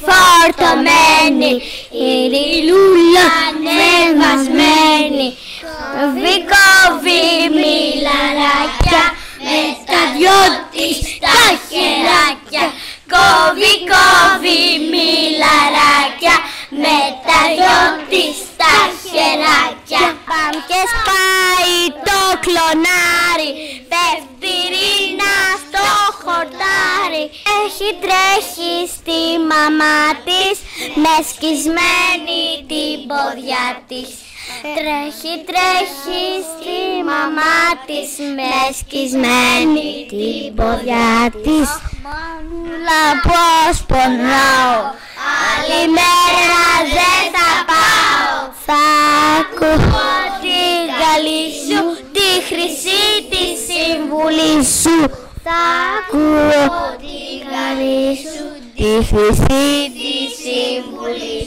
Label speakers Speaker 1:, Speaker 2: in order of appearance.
Speaker 1: φορτωμένη, η ριλούλα ανεβασμένη. Κόβει μιλαράκια με τα δυο της τα χεράκια. Κόβει μιλαράκια με τα δυο της τα χεράκια. Παμ και σπάει το κλονάρι, πέφτει ρίνα στο χορτάρι. Τρέχει στη μαμά της με σκισμένη την ποδιά της. Τρέχει στη μαμά της με σκισμένη την ποδιά της. Μανούλα πως πονάω, άλλη μέρα δεν θα πάω. Θα ακούω τη καλή σου, τη χρυσή τη συμβουλή σου. Θα ακούω τη καλή σου, τη χρυσή τη συμβουλή